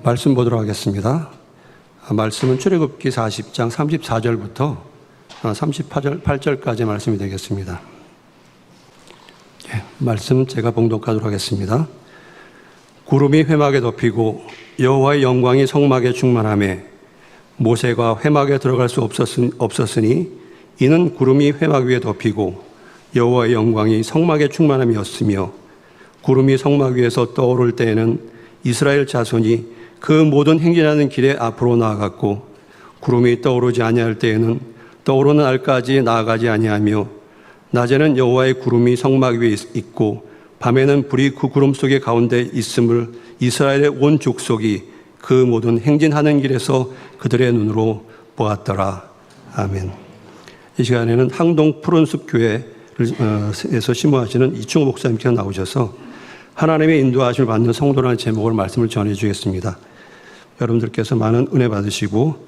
말씀 보도록 하겠습니다. 말씀은 출애굽기 40장 34절부터 38절까지 말씀이 되겠습니다. 말씀 제가 봉독하도록 하겠습니다. 구름이 회막에 덮이고 여호와의 영광이 성막에 충만하매 모세가 회막에 들어갈 수 없었으니 이는 구름이 회막 위에 덮이고 여호와의 영광이 성막에 충만함이었으며 구름이 성막 위에서 떠오를 때에는 이스라엘 자손이 그 모든 행진하는 길에 앞으로 나아갔고 구름이 떠오르지 아니할 때에는 떠오르는 날까지 나아가지 아니하며 낮에는 여호와의 구름이 성막 위에 있고 밤에는 불이 그 구름 속에 가운데 있음을 이스라엘의 온 족속이 그 모든 행진하는 길에서 그들의 눈으로 보았더라. 아멘. 이 시간에는 항동 푸른숲 교회에서 심호하시는 이충호 목사님께서 나오셔서 하나님의 인도하심을 받는 성도라는 제목으로 말씀을 전해 주겠습니다. 여러분들께서 많은 은혜 받으시고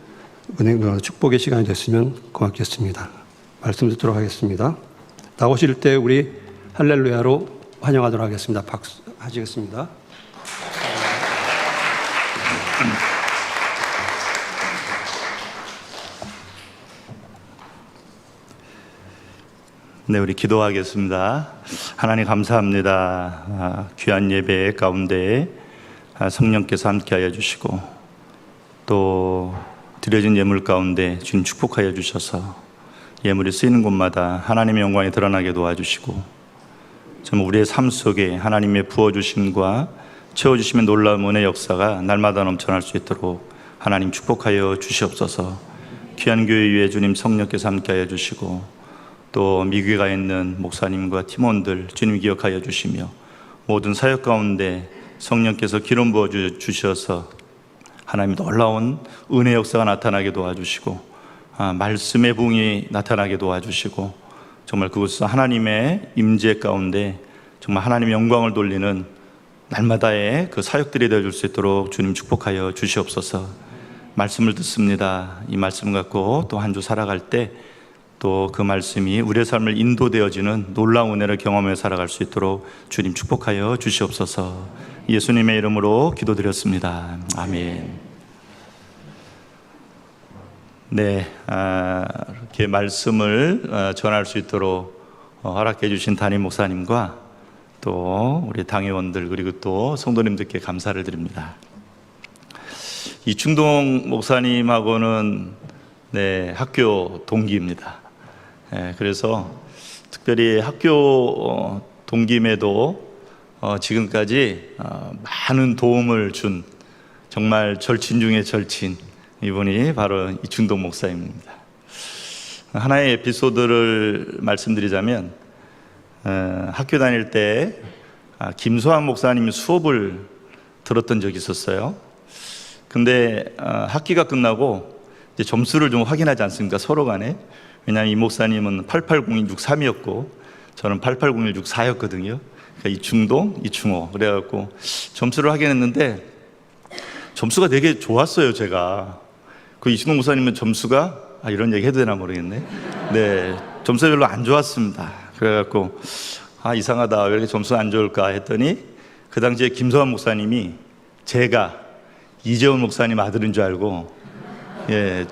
축복의 시간이 됐으면 고맙겠습니다. 말씀 듣도록 하겠습니다. 나오실 때 우리 할렐루야로 환영하도록 하겠습니다. 박수 하시겠습니다. 네, 우리 기도하겠습니다. 하나님 감사합니다. 귀한 예배 가운데 성령께서 함께하여 주시고 또 드려진 예물 가운데 주님 축복하여 주셔서 예물이 쓰이는 곳마다 하나님의 영광이 드러나게 도와주시고 정말 우리의 삶 속에 하나님의 부어주심과 채워주심의 놀라운 은혜의 역사가 날마다 넘쳐날 수 있도록 하나님 축복하여 주시옵소서. 귀한 교회 위에 주님 성령께서 함께하여 주시고 또 미국에 가 있는 목사님과 팀원들 주님 기억하여 주시며 모든 사역 가운데 성령께서 기름 부어 주셔서 하나님 놀라운 은혜 역사가 나타나게 도와주시고 말씀의 부흥이 나타나게 도와주시고 정말 그곳에서 하나님의 임재 가운데 정말 하나님의 영광을 돌리는 날마다의 그 사역들이 되어줄 수 있도록 주님 축복하여 주시옵소서. 말씀을 듣습니다. 이 말씀 갖고 또 한 주 살아갈 때 또 그 말씀이 우리의 삶을 인도되어지는 놀라운 은혜를 경험해 살아갈 수 있도록 주님 축복하여 주시옵소서. 예수님의 이름으로 기도드렸습니다. 아멘. 네, 이렇게 말씀을 전할 수 있도록 허락해 주신 담임 목사님과 또 우리 당회원들 그리고 또 성도님들께 감사를 드립니다. 이충동 목사님하고는 학교 동기입니다. 그래서 특별히 학교 동기임에도 지금까지 많은 도움을 준 정말 절친 중에 절친 이분이 바로 이충동 목사님입니다. 하나의 에피소드를 말씀드리자면 학교 다닐 때 김소환 목사님 수업을 들었던 적이 있었어요. 근데 학기가 끝나고 이제 점수를 좀 확인하지 않습니까? 서로 간에. 왜냐하면 이 목사님은 880163이었고 저는 880164였거든요. 그러니까 이충동, 이충호 그래갖고 점수를 확인했는데 점수가 되게 좋았어요. 제가 그 이충동 목사님은 점수가 이런 얘기 해도 되나 모르겠네. 네, 점수가 별로 안 좋았습니다. 그래갖고 이상하다, 왜 이렇게 점수가 안 좋을까 했더니 그 당시에 김소환 목사님이 제가 이재원 목사님 아들인 줄 알고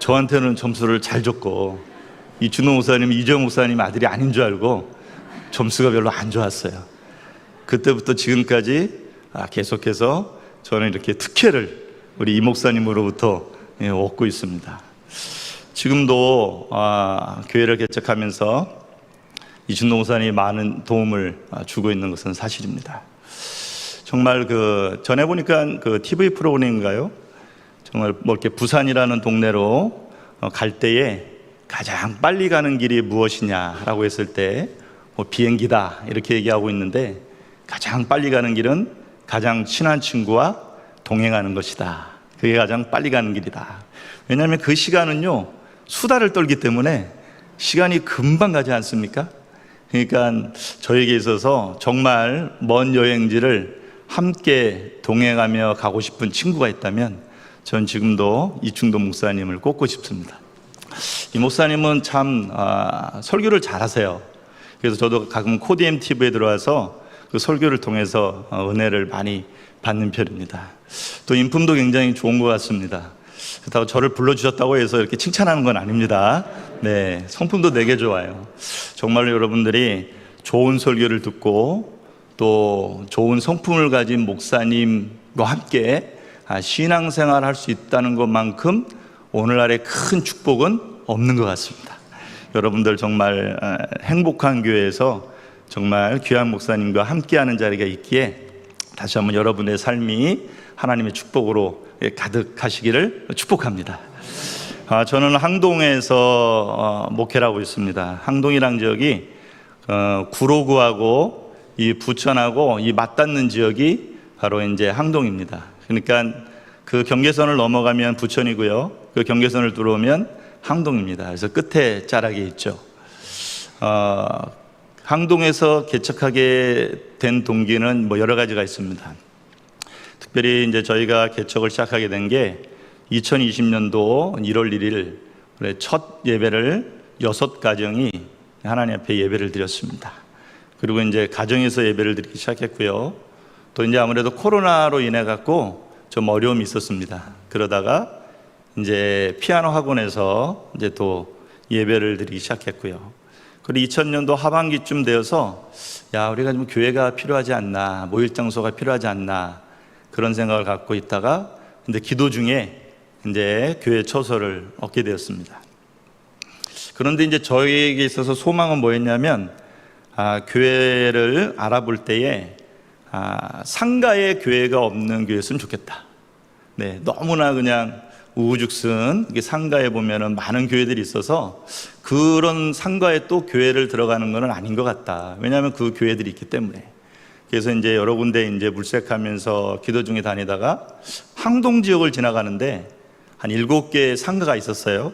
저한테는 점수를 잘 줬고 이충동 목사님이 이재원 목사님 아들이 아닌 줄 알고 점수가 별로 안 좋았어요. 그때부터 지금까지 계속해서 저는 이렇게 특혜를 우리 이 목사님으로부터 얻고 있습니다. 지금도 교회를 개척하면서 이충동 목사님이 많은 도움을 주고 있는 것은 사실입니다. 정말 전에 보니까 TV 프로그램인가요? 정말 이렇게 부산이라는 동네로 갈 때에 가장 빨리 가는 길이 무엇이냐라고 했을 때 비행기다 이렇게 얘기하고 있는데 가장 빨리 가는 길은 가장 친한 친구와 동행하는 것이다. 그게 가장 빨리 가는 길이다. 왜냐하면 그 시간은요 수다를 떨기 때문에 시간이 금방 가지 않습니까? 그러니까 저에게 있어서 정말 먼 여행지를 함께 동행하며 가고 싶은 친구가 있다면 전 지금도 이충동 목사님을 꼽고 싶습니다. 이 목사님은 참 설교를 잘하세요. 그래서 저도 가끔 코디엠 TV에 들어와서 그 설교를 통해서 은혜를 많이 받는 편입니다. 또 인품도 굉장히 좋은 것 같습니다. 그렇다고 저를 불러주셨다고 해서 이렇게 칭찬하는 건 아닙니다. 네, 성품도 되게 좋아요. 정말로 여러분들이 좋은 설교를 듣고 또 좋은 성품을 가진 목사님과 함께 신앙생활을 할 수 있다는 것만큼 오늘날의 큰 축복은 없는 것 같습니다. 여러분들 정말 행복한 교회에서 정말 귀한 목사님과 함께하는 자리가 있기에 다시 한번 여러분의 삶이 하나님의 축복으로 가득하시기를 축복합니다. 저는 항동에서 목회를 하고 있습니다. 항동이란 지역이 구로구하고 이 부천하고 이 맞닿는 지역이 바로 이제 항동입니다. 그러니까 그 경계선을 넘어가면 부천이고요. 그 경계선을 들어오면 항동입니다. 그래서 끝에 자락이 있죠. 항동에서 개척하게 된 동기는 뭐 여러 가지가 있습니다. 특별히 이제 저희가 개척을 시작하게 된 게 2020년도 1월 1일 첫 예배를 6가정이 하나님 앞에 예배를 드렸습니다. 그리고 이제 가정에서 예배를 드리기 시작했고요. 또 이제 아무래도 코로나로 인해 갖고 좀 어려움이 있었습니다. 그러다가 이제 피아노 학원에서 이제 또 예배를 드리기 시작했고요. 그리고 2000년도 하반기쯤 되어서 우리가 좀 교회가 필요하지 않나, 모일 장소가 필요하지 않나 그런 생각을 갖고 있다가 이제 기도 중에 이제 교회 처소를 얻게 되었습니다. 그런데 이제 저희에게 있어서 소망은 뭐였냐면 교회를 알아볼 때에 상가에 교회가 없는 교회였으면 좋겠다. 네, 너무나 그냥 우후죽순 상가에 보면은 많은 교회들이 있어서 그런 상가에 또 교회를 들어가는 것은 아닌 것 같다. 왜냐하면 그 교회들이 있기 때문에. 그래서 이제 여러 군데 이제 물색하면서 기도 중에 다니다가 항동 지역을 지나가는데 한 7개의 상가가 있었어요.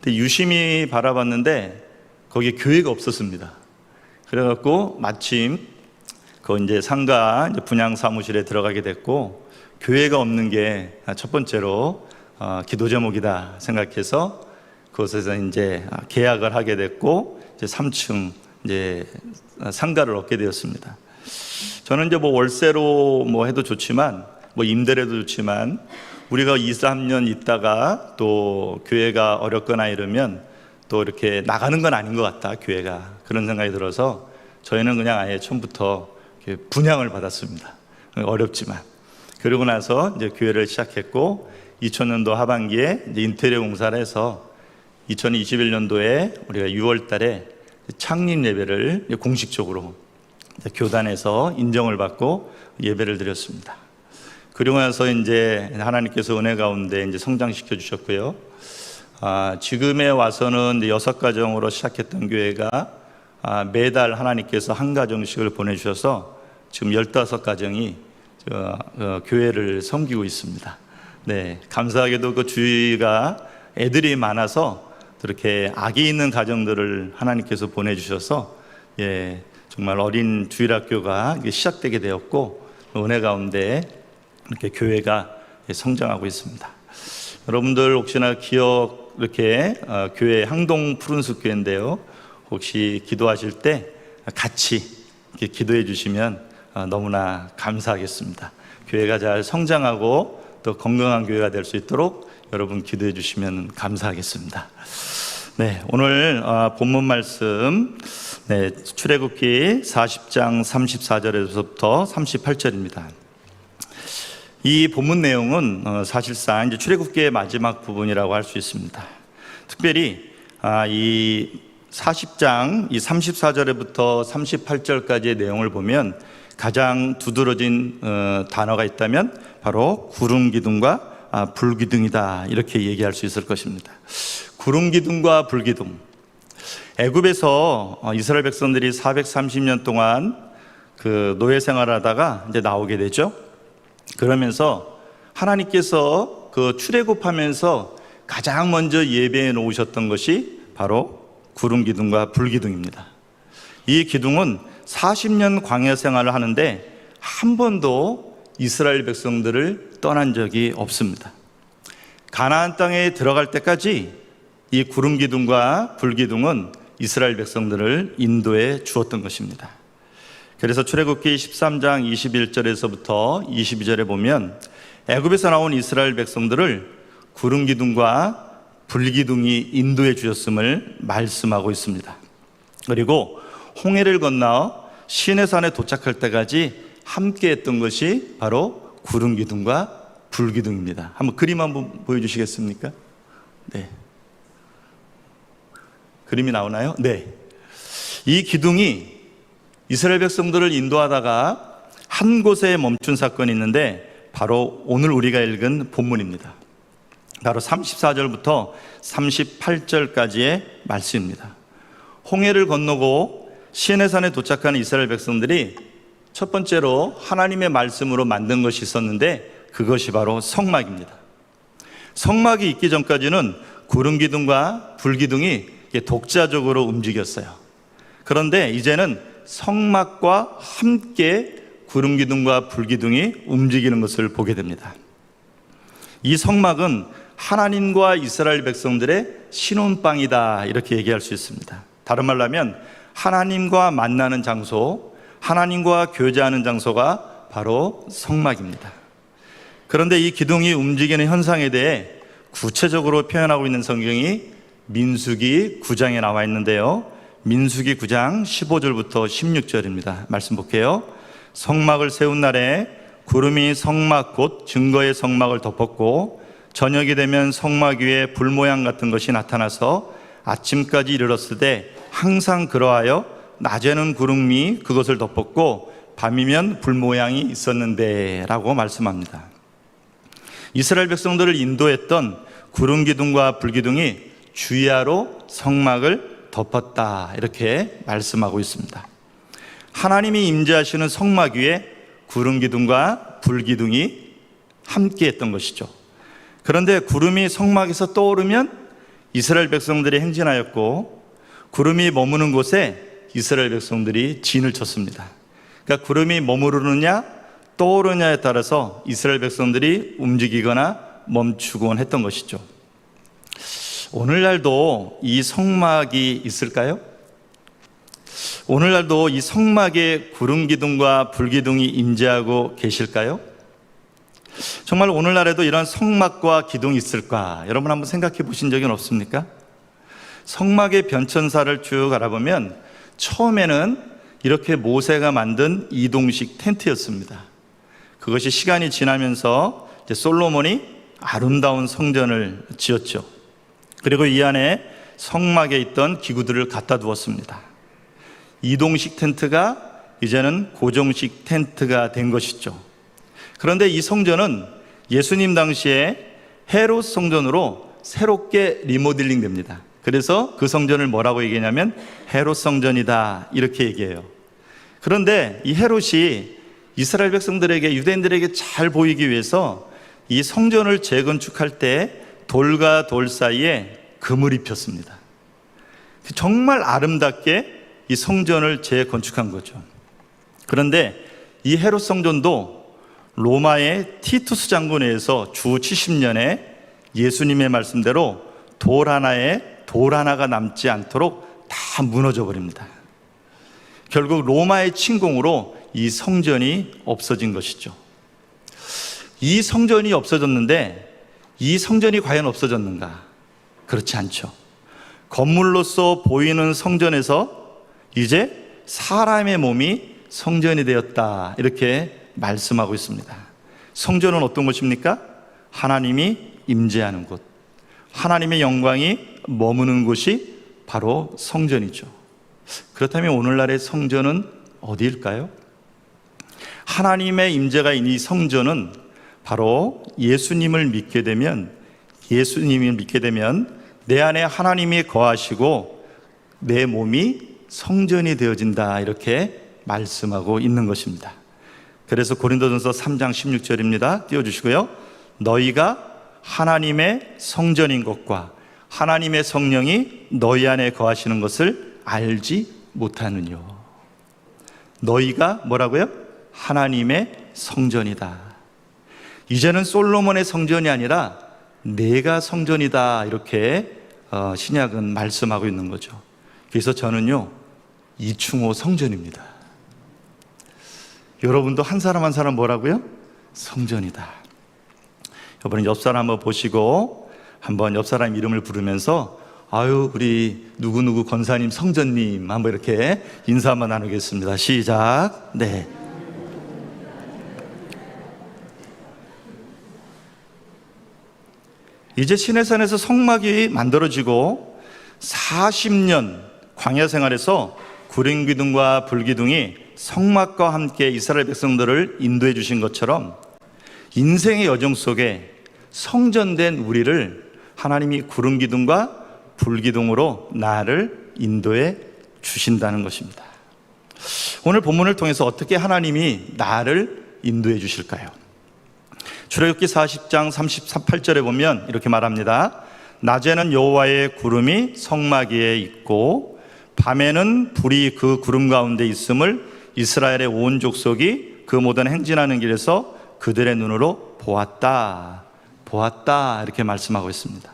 근데 유심히 바라봤는데 거기에 교회가 없었습니다. 그래갖고 마침 그 이제 상가 분양 사무실에 들어가게 됐고 교회가 없는 게 첫 번째로 기도 제목이다 생각해서 그곳에서 이제 계약을 하게 됐고 이제 3층 이제 상가를 얻게 되었습니다. 저는 이제 뭐 월세로 뭐 해도 좋지만 뭐 임대로 해도 좋지만 우리가 2, 3년 있다가 또 교회가 어렵거나 이러면 또 이렇게 나가는 건 아닌 것 같다, 교회가. 그런 생각이 들어서 저희는 그냥 아예 처음부터 분양을 받았습니다. 어렵지만. 그러고 나서 이제 교회를 시작했고 2000년도 하반기에 이제 인테리어 공사를 해서 2021년도에 우리가 6월 달에 창립 예배를 공식적으로 교단에서 인정을 받고 예배를 드렸습니다. 그리고 나서 이제 하나님께서 은혜 가운데 이제 성장시켜 주셨고요. 지금에 와서는 6가정으로 시작했던 교회가 매달 하나님께서 한 가정씩을 보내주셔서 지금 15가정이 교회를 섬기고 있습니다. 네, 감사하게도 그 주위가 애들이 많아서 그렇게 아기 있는 가정들을 하나님께서 보내주셔서 정말 어린 주일학교가 시작되게 되었고 은혜 가운데 이렇게 교회가 성장하고 있습니다. 여러분들 혹시나 기억 이렇게 교회 항동 푸른숲 교회인데요. 혹시 기도하실 때 같이 이렇게 기도해 주시면 너무나 감사하겠습니다. 교회가 잘 성장하고 또 건강한 교회가 될 수 있도록 여러분 기도해 주시면 감사하겠습니다. 네, 오늘 본문 말씀 출애굽기 40장 34절에서부터 38절입니다. 이 본문 내용은 사실상 이제 출애굽기의 마지막 부분이라고 할 수 있습니다. 특별히 이 40장 이 34절부터 38절까지의 내용을 보면 가장 두드러진 단어가 있다면 바로 구름 기둥과 불 기둥이다, 이렇게 얘기할 수 있을 것입니다. 구름 기둥과 불 기둥. 애굽에서 이스라엘 백성들이 430년 동안 그 노예 생활하다가 이제 나오게 되죠. 그러면서 하나님께서 그 출애굽하면서 가장 먼저 예배해 놓으셨던 것이 바로 구름 기둥과 불 기둥입니다. 이 기둥은 40년 광야 생활을 하는데 한 번도 이스라엘 백성들을 떠난 적이 없습니다. 가나안 땅에 들어갈 때까지 이 구름 기둥과 불 기둥은 이스라엘 백성들을 인도해 주었던 것입니다. 그래서 출애굽기 13장 21절에서부터 22절에 보면 애굽에서 나온 이스라엘 백성들을 구름 기둥과 불 기둥이 인도해 주셨음을 말씀하고 있습니다. 그리고 홍해를 건너 시내산에 도착할 때까지 함께 했던 것이 바로 구름 기둥과 불 기둥입니다. 한번 그림 한번 보여주시겠습니까? 네. 그림이 나오나요? 네. 이 기둥이 이스라엘 백성들을 인도하다가 한 곳에 멈춘 사건이 있는데 바로 오늘 우리가 읽은 본문입니다. 바로 34절부터 38절까지의 말씀입니다. 홍해를 건너고 시내산에 도착한 이스라엘 백성들이 첫 번째로 하나님의 말씀으로 만든 것이 있었는데 그것이 바로 성막입니다. 성막이 있기 전까지는 구름 기둥과 불 기둥이 독자적으로 움직였어요. 그런데 이제는 성막과 함께 구름 기둥과 불 기둥이 움직이는 것을 보게 됩니다. 이 성막은 하나님과 이스라엘 백성들의 신혼방이다 이렇게 얘기할 수 있습니다. 다른 말로 하면 하나님과 만나는 장소, 하나님과 교제하는 장소가 바로 성막입니다. 그런데 이 기둥이 움직이는 현상에 대해 구체적으로 표현하고 있는 성경이 민수기 9장에 나와 있는데요. 민수기 9장 15절부터 16절입니다. 말씀 볼게요. 성막을 세운 날에 구름이 성막 곧 증거의 성막을 덮었고 저녁이 되면 성막 위에 불 모양 같은 것이 나타나서 아침까지 이르렀으되 항상 그러하여 낮에는 구름이 그것을 덮었고 밤이면 불 모양이 있었는데 라고 말씀합니다. 이스라엘 백성들을 인도했던 구름 기둥과 불 기둥이 주야로 성막을 덮었다 이렇게 말씀하고 있습니다. 하나님이 임재하시는 성막 위에 구름 기둥과 불 기둥이 함께 했던 것이죠. 그런데 구름이 성막에서 떠오르면 이스라엘 백성들이 행진하였고 구름이 머무는 곳에 이스라엘 백성들이 진을 쳤습니다. 그러니까 구름이 머무르느냐 떠오르냐에 따라서 이스라엘 백성들이 움직이거나 멈추곤 했던 것이죠. 오늘날도 이 성막이 있을까요? 오늘날도 이 성막에 구름 기둥과 불 기둥이 임재하고 계실까요? 정말 오늘날에도 이런 성막과 기둥이 있을까? 여러분 한번 생각해 보신 적은 없습니까? 성막의 변천사를 쭉 알아보면 처음에는 이렇게 모세가 만든 이동식 텐트였습니다. 그것이 시간이 지나면서 이제 솔로몬이 아름다운 성전을 지었죠. 그리고 이 안에 성막에 있던 기구들을 갖다 두었습니다. 이동식 텐트가 이제는 고정식 텐트가 된 것이죠. 그런데 이 성전은 예수님 당시에 헤롯 성전으로 새롭게 리모델링 됩니다. 그래서 그 성전을 뭐라고 얘기하냐면 헤롯 성전이다 이렇게 얘기해요. 그런데 이 헤롯이 이스라엘 백성들에게 유대인들에게 잘 보이기 위해서 이 성전을 재건축할 때 돌과 돌 사이에 금을 입혔습니다. 정말 아름답게 이 성전을 재건축한 거죠. 그런데 이 헤롯 성전도 로마의 티투스 장군에 의해서 주 70년에 예수님의 말씀대로 돌 하나가 남지 않도록 다 무너져 버립니다. 결국 로마의 침공으로 이 성전이 없어진 것이죠. 이 성전이 없어졌는데 이 성전이 과연 없어졌는가? 그렇지 않죠. 건물로서 보이는 성전에서 이제 사람의 몸이 성전이 되었다 이렇게 말씀하고 있습니다. 성전은 어떤 곳입니까? 하나님이 임재하는 곳, 하나님의 영광이 머무는 곳이 바로 성전이죠. 그렇다면 오늘날의 성전은 어디일까요? 하나님의 임재가 있는 이 성전은 바로 예수님을 믿게 되면 내 안에 하나님이 거하시고 내 몸이 성전이 되어진다 이렇게 말씀하고 있는 것입니다. 그래서 고린도전서 3장 16절입니다. 띄워주시고요. 너희가 하나님의 성전인 것과 하나님의 성령이 너희 안에 거하시는 것을 알지 못하느뇨. 너희가 뭐라고요? 하나님의 성전이다. 이제는 솔로몬의 성전이 아니라 내가 성전이다 이렇게 신약은 말씀하고 있는 거죠. 그래서 저는요 이충호 성전입니다. 여러분도 한 사람 한 사람 뭐라고요? 성전이다. 여러분 옆 사람 한번 보시고 한번 옆 사람 이름을 부르면서 아유 우리 누구누구 권사님 성전님 한번 이렇게 인사 한번 나누겠습니다. 시작. 네. 이제 시내산에서 성막이 만들어지고 40년 광야 생활에서 구름기둥과 불기둥이 성막과 함께 이스라엘 백성들을 인도해 주신 것처럼 인생의 여정 속에 성전된 우리를 하나님이 구름기둥과 불기둥으로 나를 인도해 주신다는 것입니다. 오늘 본문을 통해서 어떻게 하나님이 나를 인도해 주실까요? 출애굽기 40장 38절에 보면 이렇게 말합니다. 낮에는 여호와의 구름이 성막 위에 있고 밤에는 불이 그 구름 가운데 있음을 이스라엘의 온 족속이 그 모든 행진하는 길에서 그들의 눈으로 보았다 이렇게 말씀하고 있습니다.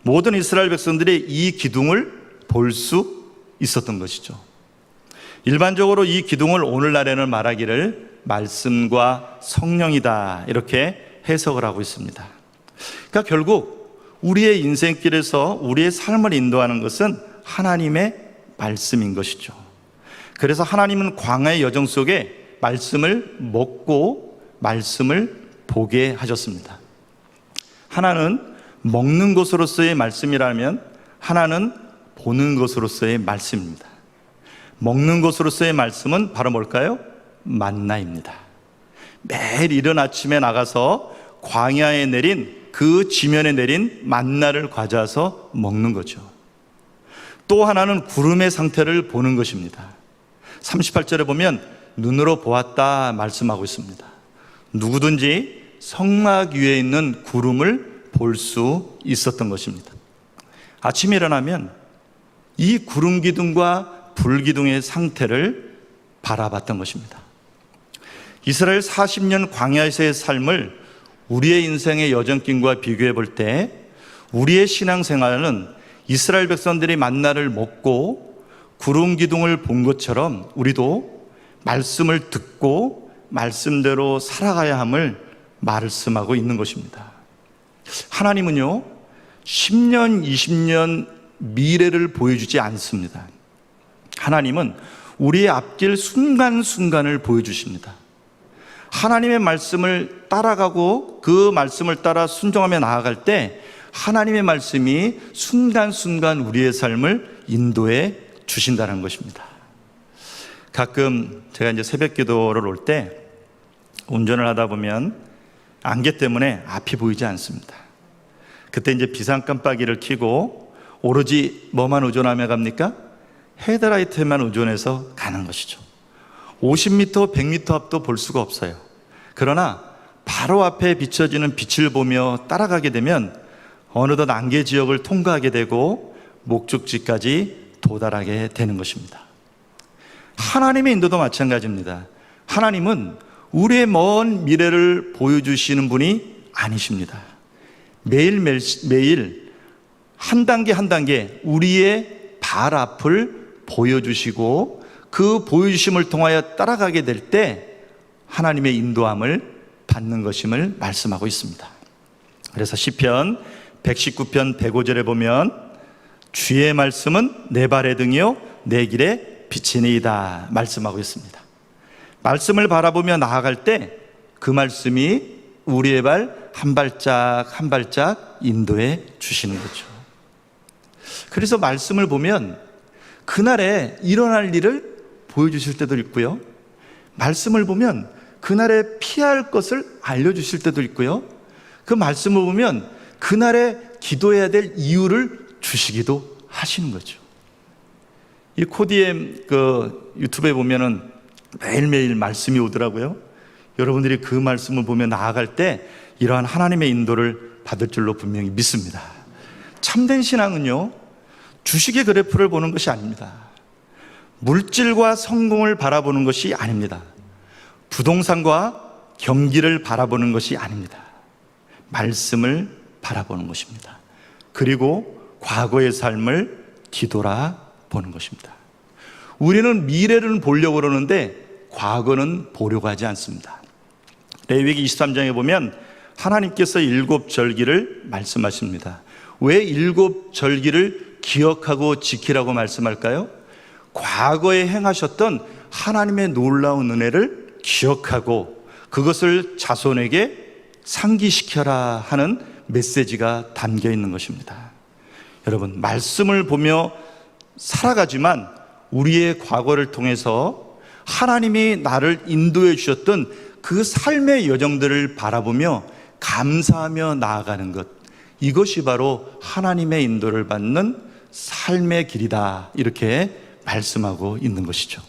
모든 이스라엘 백성들이 이 기둥을 볼 수 있었던 것이죠. 일반적으로 이 기둥을 오늘날에는 말하기를 말씀과 성령이다 이렇게 해석을 하고 있습니다. 그러니까 결국 우리의 인생길에서 우리의 삶을 인도하는 것은 하나님의 말씀인 것이죠. 그래서 하나님은 광야의 여정 속에 말씀을 먹고 말씀을 보게 하셨습니다. 하나는 먹는 것으로서의 말씀이라면 하나는 보는 것으로서의 말씀입니다. 먹는 것으로서의 말씀은 바로 뭘까요? 만나입니다. 매일 이른 아침에 나가서 광야에 내린 그 지면에 내린 만나를 가져와서 먹는 거죠. 또 하나는 구름의 상태를 보는 것입니다. 38절에 보면 눈으로 보았다 말씀하고 있습니다. 누구든지 성막 위에 있는 구름을 볼 수 있었던 것입니다. 아침에 일어나면 이 구름 기둥과 불 기둥의 상태를 바라봤던 것입니다. 이스라엘 40년 광야에서의 삶을 우리의 인생의 여정길과 비교해 볼 때 우리의 신앙생활은 이스라엘 백성들이 만나를 먹고 구름 기둥을 본 것처럼 우리도 말씀을 듣고 말씀대로 살아가야 함을 말씀하고 있는 것입니다. 하나님은요 10년, 20년 미래를 보여주지 않습니다. 하나님은 우리의 앞길 순간순간을 보여주십니다. 하나님의 말씀을 따라가고 그 말씀을 따라 순종하며 나아갈 때 하나님의 말씀이 순간순간 우리의 삶을 인도해 주신다는 것입니다. 가끔 제가 이제 새벽 기도를 올 때 운전을 하다 보면 안개 때문에 앞이 보이지 않습니다. 그때 이제 비상 깜빡이를 켜고 오로지 뭐만 의존하며 갑니까? 헤드라이트만 의존해서 가는 것이죠. 50m, 100m 앞도 볼 수가 없어요. 그러나 바로 앞에 비춰지는 빛을 보며 따라가게 되면 어느덧 안개 지역을 통과하게 되고 목적지까지 도달하게 되는 것입니다. 하나님의 인도도 마찬가지입니다. 하나님은 우리의 먼 미래를 보여주시는 분이 아니십니다. 매일매일 한 단계 한 단계 우리의 발 앞을 보여주시고 그 보여주심을 통하여 따라가게 될 때 하나님의 인도함을 받는 것임을 말씀하고 있습니다. 그래서 시편 119편 105절에 보면 주의 말씀은 내 발의 등이요 내 길의 빛이니이다 말씀하고 있습니다. 말씀을 바라보며 나아갈 때 그 말씀이 우리의 발 한 발짝 한 발짝 인도해 주시는 거죠. 그래서 말씀을 보면 그날에 일어날 일을 보여주실 때도 있고요, 말씀을 보면 그날에 피할 것을 알려주실 때도 있고요, 그 말씀을 보면 그날에 기도해야 될 이유를 주시기도 하시는 거죠. 이 코디엠 그 유튜브에 보면은 매일매일 말씀이 오더라고요. 여러분들이 그 말씀을 보며 나아갈 때 이러한 하나님의 인도를 받을 줄로 분명히 믿습니다. 참된 신앙은요 주식의 그래프를 보는 것이 아닙니다. 물질과 성공을 바라보는 것이 아닙니다. 부동산과 경기를 바라보는 것이 아닙니다. 말씀을 바라보는 것입니다. 그리고 과거의 삶을 뒤돌아보는 것입니다. 우리는 미래를 보려고 그러는데 과거는 보려고 하지 않습니다. 레위기 23장에 보면 하나님께서 7절기를 말씀하십니다. 왜 7절기를 기억하고 지키라고 말씀할까요? 과거에 행하셨던 하나님의 놀라운 은혜를 기억하고 그것을 자손에게 상기시켜라 하는 메시지가 담겨 있는 것입니다. 여러분, 말씀을 보며 살아가지만 우리의 과거를 통해서 하나님이 나를 인도해 주셨던 그 삶의 여정들을 바라보며 감사하며 나아가는 것, 이것이 바로 하나님의 인도를 받는 삶의 길이다, 이렇게 말씀하고 있는 것이죠.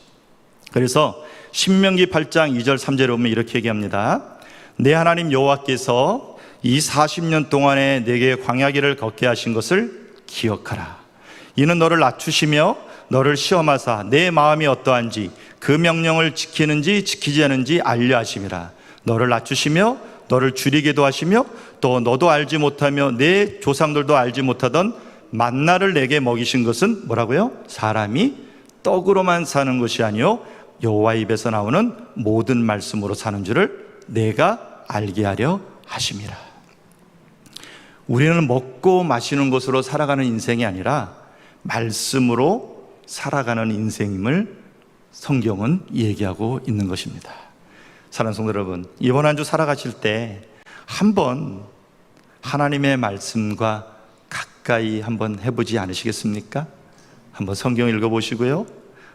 그래서 신명기 8장 2절 3절에 보면 이렇게 얘기합니다. 내 하나님 여호와께서 이 40년 동안에 내게 광야길을 걷게 하신 것을 기억하라. 이는 너를 낮추시며 너를 시험하사 내 마음이 어떠한지 그 명령을 지키는지 지키지 않은지 알려 하심이라. 너를 낮추시며 너를 줄이기도 하시며 또 너도 알지 못하며 내 조상들도 알지 못하던 만나를 내게 먹이신 것은 뭐라고요? 사람이 떡으로만 사는 것이 아니요 여호와 입에서 나오는 모든 말씀으로 사는 줄을 내가 알게 하려 하심이라. 우리는 먹고 마시는 것으로 살아가는 인생이 아니라 말씀으로 살아가는 인생임을 성경은 얘기하고 있는 것입니다. 사랑하는 성도 여러분, 이번 한 주 살아가실 때 한번 하나님의 말씀과 가까이 한번 해보지 않으시겠습니까? 한번 성경 읽어보시고요,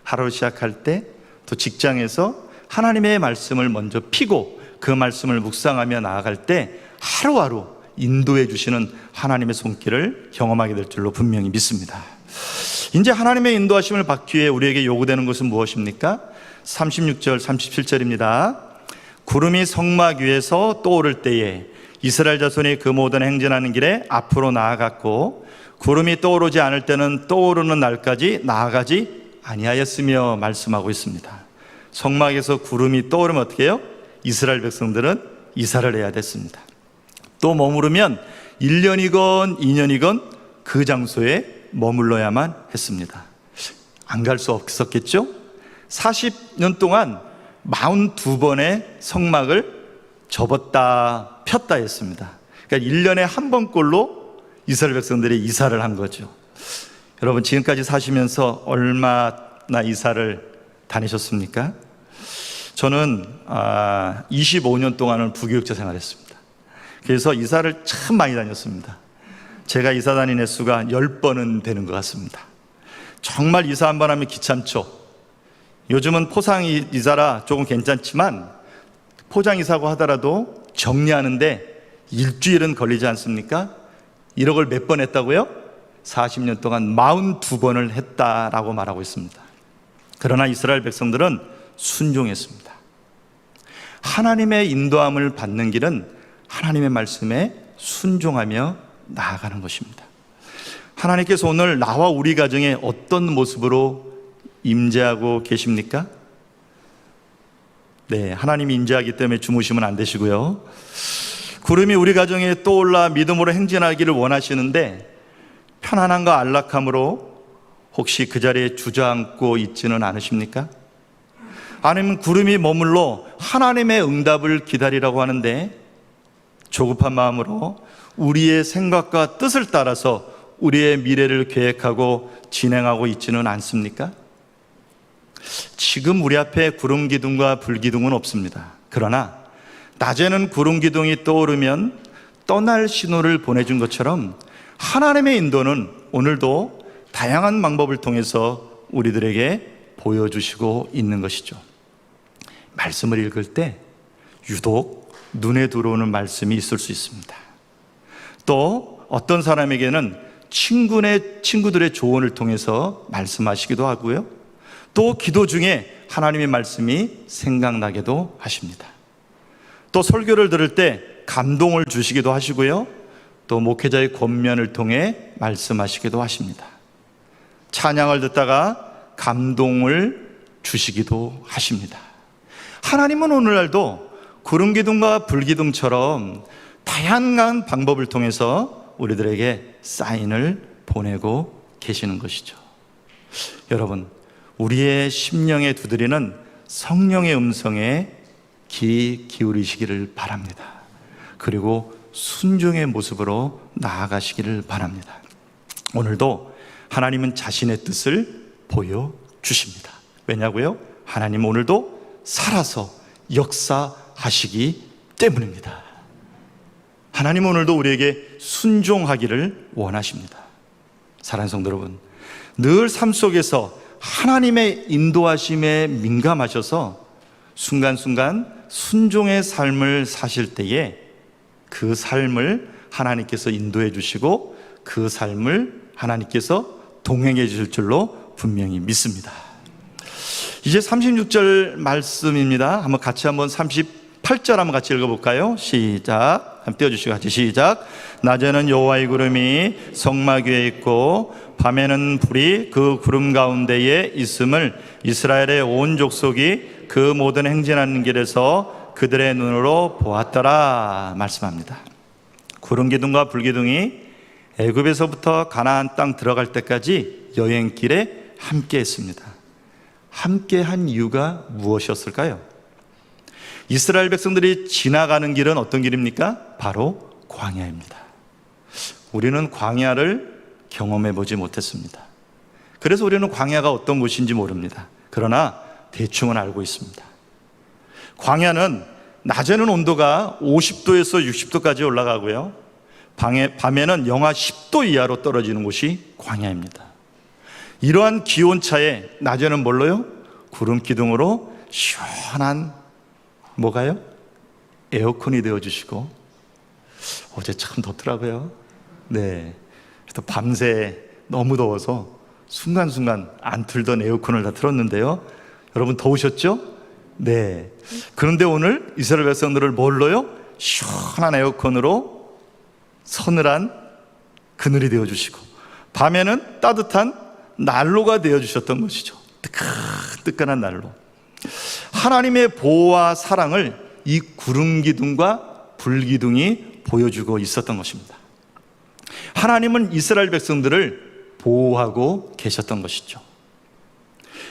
하루 시작할 때 또 직장에서 하나님의 말씀을 먼저 피고 그 말씀을 묵상하며 나아갈 때 하루하루 인도해 주시는 하나님의 손길을 경험하게 될 줄로 분명히 믿습니다. 이제 하나님의 인도하심을 받기 위해 우리에게 요구되는 것은 무엇입니까? 36절 37절입니다. 구름이 성막 위에서 떠오를 때에 이스라엘 자손이 그 모든 행진하는 길에 앞으로 나아갔고 구름이 떠오르지 않을 때는 떠오르는 날까지 나아가지 아니하였으며 말씀하고 있습니다. 성막에서 구름이 떠오르면 어떻게 해요? 이스라엘 백성들은 이사를 해야 됐습니다. 또 머무르면 1년이건 2년이건 그 장소에 머물러야만 했습니다. 안 갈 수 없었겠죠? 40년 동안 42번의 성막을 접었다 폈다 했습니다. 그러니까 1년에 한 번꼴로 이스라엘 백성들이 이사를 한 거죠. 여러분, 지금까지 사시면서 얼마나 이사를 다니셨습니까? 저는 25년 동안은 부교육자 생활했습니다. 그래서 이사를 참 많이 다녔습니다. 제가 이사 다닌 횟수가 10번은 되는 것 같습니다. 정말 이사 한 번 하면 귀찮죠. 요즘은 포상 이사라 조금 괜찮지만 포장 이사고 하더라도 정리하는데 일주일은 걸리지 않습니까? 1억을 몇 번 했다고요? 40년 동안 42번을 했다라고 말하고 있습니다. 그러나 이스라엘 백성들은 순종했습니다. 하나님의 인도함을 받는 길은 하나님의 말씀에 순종하며 나아가는 것입니다. 하나님께서 오늘 나와 우리 가정에 어떤 모습으로 임재하고 계십니까? 네, 하나님이 임재하기 때문에 주무시면 안 되시고요. 구름이 우리 가정에 떠올라 믿음으로 행진하기를 원하시는데 편안함과 안락함으로 혹시 그 자리에 주저앉고 있지는 않으십니까? 아니면 구름이 머물러 하나님의 응답을 기다리라고 하는데 조급한 마음으로 우리의 생각과 뜻을 따라서 우리의 미래를 계획하고 진행하고 있지는 않습니까? 지금 우리 앞에 구름 기둥과 불 기둥은 없습니다. 그러나 낮에는 구름 기둥이 떠오르면 떠날 신호를 보내준 것처럼 하나님의 인도는 오늘도 다양한 방법을 통해서 우리들에게 보여주시고 있는 것이죠. 말씀을 읽을 때 유독 눈에 들어오는 말씀이 있을 수 있습니다. 또 어떤 사람에게는 친구들의 조언을 통해서 말씀하시기도 하고요. 또 기도 중에 하나님의 말씀이 생각나기도 하십니다. 또 설교를 들을 때 감동을 주시기도 하시고요. 또 목회자의 권면을 통해 말씀하시기도 하십니다. 찬양을 듣다가 감동을 주시기도 하십니다. 하나님은 오늘날도 구름기둥과 불기둥처럼 다양한 방법을 통해서 우리들에게 사인을 보내고 계시는 것이죠. 여러분, 우리의 심령에 두드리는 성령의 음성에 귀 기울이시기를 바랍니다. 그리고 순종의 모습으로 나아가시기를 바랍니다. 오늘도 하나님은 자신의 뜻을 보여주십니다. 왜냐고요? 하나님 오늘도 살아서 역사하시기 때문입니다. 하나님 오늘도 우리에게 순종하기를 원하십니다. 사랑하는 성도 여러분, 늘 삶 속에서 하나님의 인도하심에 민감하셔서 순간순간 순종의 삶을 사실 때에 그 삶을 하나님께서 인도해 주시고 그 삶을 하나님께서 동행해 주실 줄로 분명히 믿습니다. 이제 36절 말씀입니다. 한번 같이 38절 한번 같이 읽어볼까요? 시작. 한번 띄워주시고 같이 시작. 낮에는 여호와의 구름이 성막 위에 있고 밤에는 불이 그 구름 가운데에 있음을 이스라엘의 온 족속이 그 모든 행진하는 길에서 그들의 눈으로 보았더라 말씀합니다. 구름 기둥과 불 기둥이 애굽에서부터 가나안 땅 들어갈 때까지 여행길에 함께 했습니다. 함께 한 이유가 무엇이었을까요? 이스라엘 백성들이 지나가는 길은 어떤 길입니까? 바로 광야입니다. 우리는 광야를 경험해 보지 못했습니다. 그래서 우리는 광야가 어떤 곳인지 모릅니다. 그러나 대충은 알고 있습니다. 광야는 낮에는 온도가 50도에서 60도까지 올라가고요, 밤에는 영하 10도 이하로 떨어지는 곳이 광야입니다. 이러한 기온차에 낮에는 뭘로요? 구름 기둥으로 시원한 뭐가요? 에어컨이 되어주시고, 어제 참 덥더라고요. 네. 또 밤새 너무 더워서 순간순간 안 틀던 에어컨을 다 틀었는데요. 여러분 더우셨죠? 네. 그런데 오늘 이스라엘 백성들을 뭘로요? 시원한 에어컨으로 서늘한 그늘이 되어주시고, 밤에는 따뜻한 난로가 되어주셨던 것이죠. 뜨끈뜨끈한 난로. 하나님의 보호와 사랑을 이 구름 기둥과 불 기둥이 보여주고 있었던 것입니다. 하나님은 이스라엘 백성들을 보호하고 계셨던 것이죠.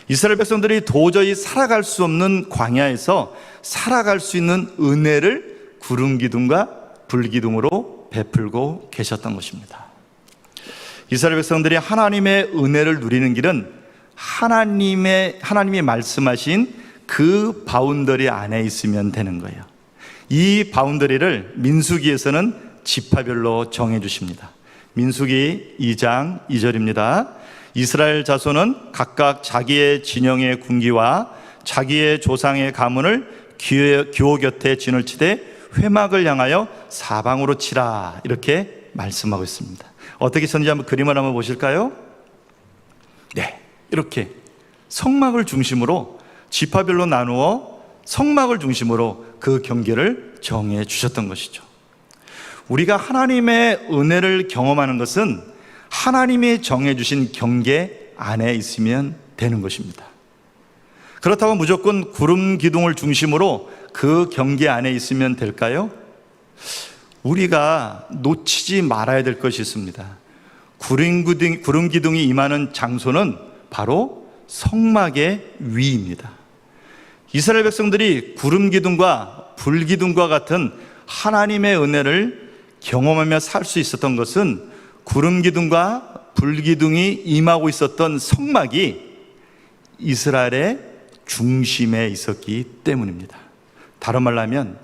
이스라엘 백성들이 도저히 살아갈 수 없는 광야에서 살아갈 수 있는 은혜를 구름 기둥과 불 기둥으로 베풀고 계셨던 것입니다. 이스라엘 백성들이 하나님의 은혜를 누리는 길은 하나님이 말씀하신 그 바운더리 안에 있으면 되는 거예요. 이 바운더리를 민수기에서는 지파별로 정해 주십니다. 민수기 2장 2절입니다. 이스라엘 자손은 각각 자기의 진영의 군기와 자기의 조상의 가문을 기호 곁에 진을 치되 회막을 향하여 사방으로 치라, 이렇게 말씀하고 있습니다. 어떻게 썼는지 한번 그림을 한번 보실까요? 네, 이렇게 성막을 중심으로 지파별로 나누어 성막을 중심으로 그 경계를 정해 주셨던 것이죠. 우리가 하나님의 은혜를 경험하는 것은 하나님이 정해 주신 경계 안에 있으면 되는 것입니다. 그렇다고 무조건 구름 기둥을 중심으로 그 경계 안에 있으면 될까요? 우리가 놓치지 말아야 될 것이 있습니다. 구름 기둥이 임하는 장소는 바로 성막의 위입니다. 이스라엘 백성들이 구름 기둥과 불 기둥과 같은 하나님의 은혜를 경험하며 살 수 있었던 것은 구름 기둥과 불 기둥이 임하고 있었던 성막이 이스라엘의 중심에 있었기 때문입니다. 다른 말로 하면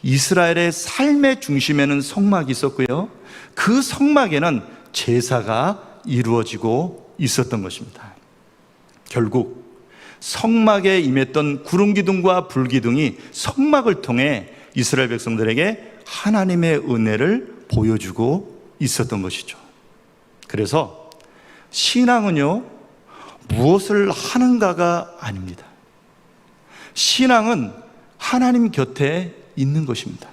이스라엘의 삶의 중심에는 성막이 있었고요, 그 성막에는 제사가 이루어지고 있었던 것입니다. 결국 성막에 임했던 구름 기둥과 불 기둥이 성막을 통해 이스라엘 백성들에게 하나님의 은혜를 보여주고 있었던 것이죠. 그래서 신앙은요, 무엇을 하는가가 아닙니다. 신앙은 하나님 곁에 있는 것입니다.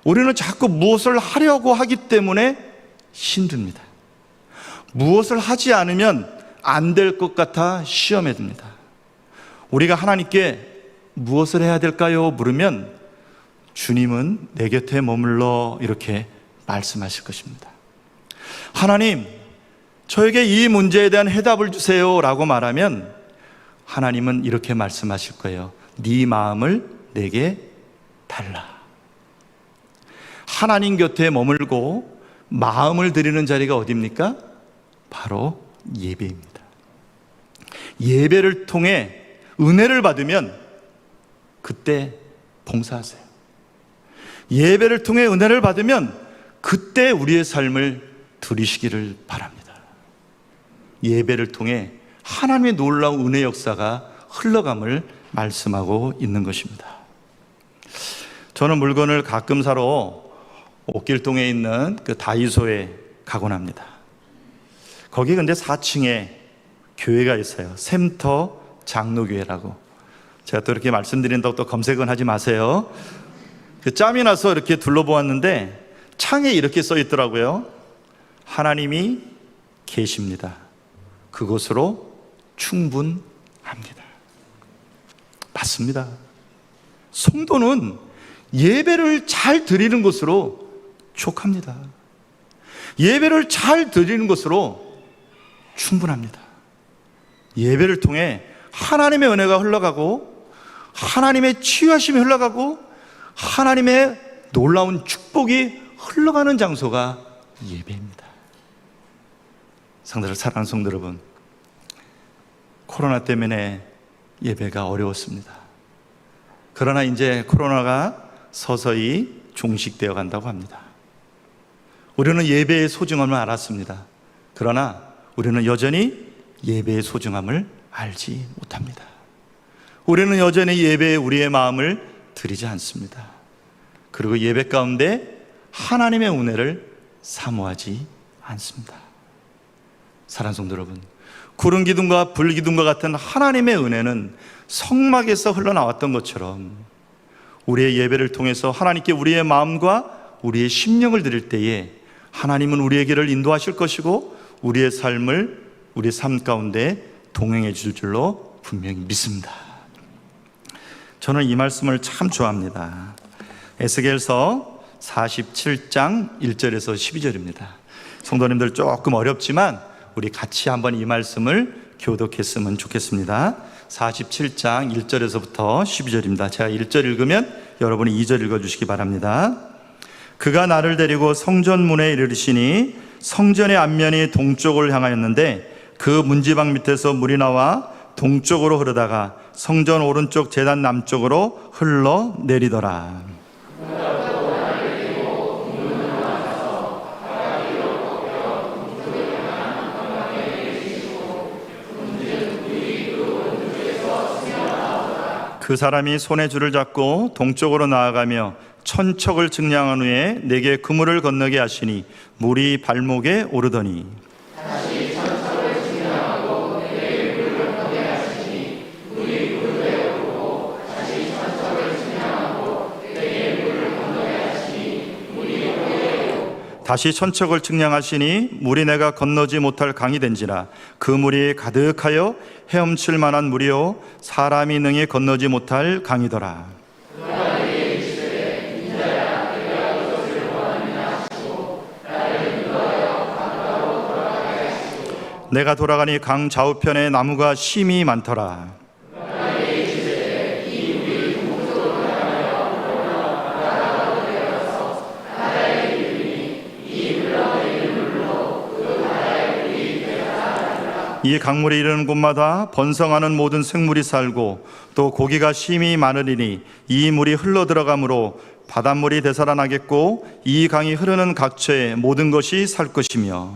우리는 자꾸 무엇을 하려고 하기 때문에 힘듭니다. 무엇을 하지 않으면 안 될 것 같아 시험에 듭니다. 우리가 하나님께 무엇을 해야 될까요? 물으면 주님은 내 곁에 머물러, 이렇게 말씀하실 것입니다. 하나님, 저에게 이 문제에 대한 해답을 주세요 라고 말하면 하나님은 이렇게 말씀하실 거예요. 네 마음을 내게 달라. 하나님 곁에 머물고 마음을 드리는 자리가 어디입니까? 바로 예배입니다. 예배를 통해 은혜를 받으면 그때 봉사하세요. 예배를 통해 은혜를 받으면 그때 우리의 삶을 드리시기를 바랍니다. 예배를 통해 하나님의 놀라운 은혜 역사가 흘러감을 말씀하고 있는 것입니다. 저는 물건을 가끔 사러 옥길동에 있는 그 다이소에 가곤 합니다. 거기 근데 4층에 교회가 있어요. 샘터 장로교회라고. 제가 또 이렇게 말씀드린다고 또 검색은 하지 마세요. 그 짬이 나서 이렇게 둘러보았는데 창에 이렇게 써 있더라고요. 하나님이 계십니다. 그곳으로 충분합니다. 맞습니다. 성도는 예배를 잘 드리는 것으로 족합니다. 예배를 잘 드리는 것으로 충분합니다. 예배를 통해 하나님의 은혜가 흘러가고 하나님의 치유하심이 흘러가고 하나님의 놀라운 축복이 흘러가는 장소가 예배입니다. 사랑하는 성도 여러분, 코로나 때문에 예배가 어려웠습니다. 그러나 이제 코로나가 서서히 종식되어 간다고 합니다. 우리는 예배의 소중함을 알았습니다. 그러나 우리는 여전히 예배의 소중함을 알지 못합니다. 우리는 여전히 예배에 우리의 마음을 드리지 않습니다. 그리고 예배 가운데 하나님의 은혜를 사모하지 않습니다. 사랑하는 성도 여러분, 구름 기둥과 불 기둥과 같은 하나님의 은혜는 성막에서 흘러나왔던 것처럼 우리의 예배를 통해서 하나님께 우리의 마음과 우리의 심령을 드릴 때에 하나님은 우리의 길을 인도하실 것이고 우리의 삶 가운데 동행해 줄 줄로 분명히 믿습니다. 저는 이 말씀을 참 좋아합니다. 에스겔서 47장 1절에서 12절입니다. 성도님들 조금 어렵지만 우리 같이 한번 이 말씀을 교독했으면 좋겠습니다. 47장 1절에서부터 12절입니다. 제가 1절 읽으면 여러분이 2절 읽어주시기 바랍니다. 그가 나를 데리고 성전 문에 이르시니 성전의 앞면이 동쪽을 향하였는데 그 문지방 밑에서 물이 나와 동쪽으로 흐르다가 성전 오른쪽 제단 남쪽으로 흘러내리더라. 그 사람이 손에 줄을 잡고 동쪽으로 나아가며 천척을 증량한 후에 내게 그물을 건너게 하시니 물이 발목에 오르더니 다시 천척을 증량하고 내게 물을 건너게 하시니 물이 무릎에 오르고 다시 천척을 증량하고 내게 물을 건너게 하시니 물이 무릎에 오르고 다시 천척을 증량하시니 물이 내가 건너지 못할 강이 된지라 그 물이 가득하여 헤엄칠 만한 물이요 사람이 능히 건너지 못할 강이더라. 내가 돌아가니 강 좌우편에 나무가 심이 많더라. 이 강물이 이르는 곳마다 번성하는 모든 생물이 살고 또 고기가 심이 많으리니 이 물이 흘러 들어가므로 바닷물이 되살아나겠고 이 강이 흐르는 각처에 모든 것이 살 것이며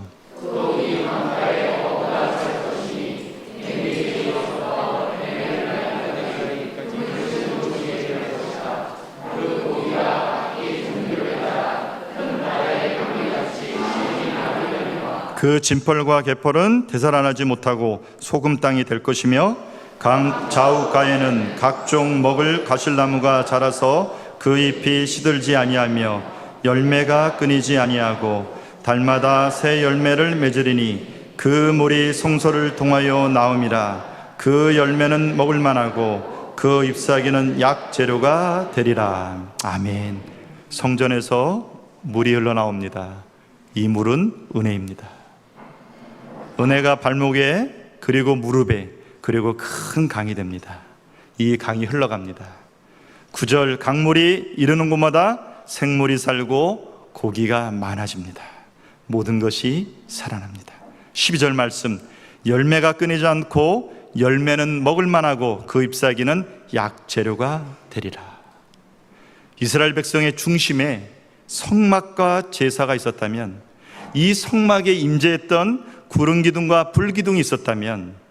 그 진펄과 개펄은 되살아나지 못하고 소금 땅이 될 것이며 강 좌우가에는 각종 먹을 가실나무가 자라서 그 잎이 시들지 아니하며 열매가 끊이지 아니하고 달마다 새 열매를 맺으리니 그 물이 송소를 통하여 나음이라. 그 열매는 먹을 만하고 그 잎사귀는 약 재료가 되리라. 아멘. 성전에서 물이 흘러나옵니다. 이 물은 은혜입니다. 은혜가 발목에 그리고 무릎에 그리고 큰 강이 됩니다. 이 강이 흘러갑니다. 9절, 강물이 이르는 곳마다 생물이 살고 고기가 많아집니다. 모든 것이 살아납니다. 12절 말씀, 열매가 끊이지 않고 열매는 먹을 만하고 그 잎사귀는 약재료가 되리라. 이스라엘 백성의 중심에 성막과 제사가 있었다면, 이 성막에 임재했던 구름기둥과 불기둥이 있었다면,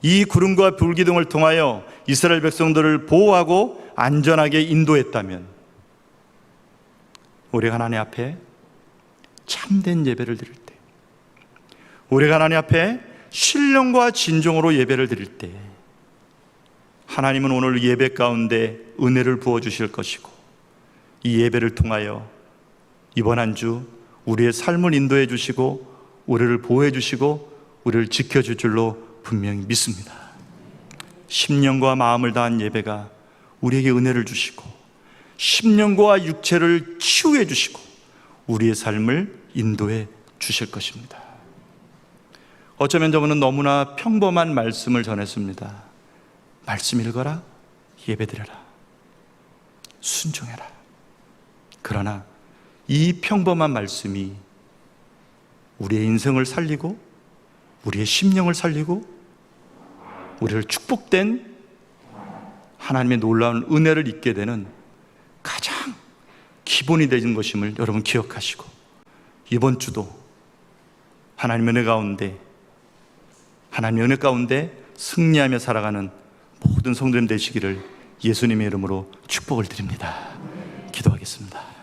이 구름과 불기둥을 통하여 이스라엘 백성들을 보호하고 안전하게 인도했다면, 우리가 하나님 앞에 참된 예배를 드릴 때, 우리가 하나님 앞에 신령과 진정으로 예배를 드릴 때, 하나님은 오늘 예배 가운데 은혜를 부어주실 것이고, 이 예배를 통하여 이번 한 주 우리의 삶을 인도해 주시고 우리를 보호해 주시고 우리를 지켜줄 줄로 분명히 믿습니다. 심령과 마음을 다한 예배가 우리에게 은혜를 주시고, 심령과 육체를 치유해 주시고 우리의 삶을 인도해 주실 것입니다. 어쩌면 저분은 너무나 평범한 말씀을 전했습니다. 말씀 읽어라, 예배드려라, 순종해라. 그러나 이 평범한 말씀이 우리의 인생을 살리고 우리의 심령을 살리고 우리를 축복된 하나님의 놀라운 은혜를 잊게 되는 가장 기본이 되는 것임을 여러분 기억하시고, 이번 주도 하나님의 은혜 가운데, 하나님의 은혜 가운데 승리하며 살아가는 모든 성도님 되시기를 예수님의 이름으로 축복을 드립니다. 기도하겠습니다.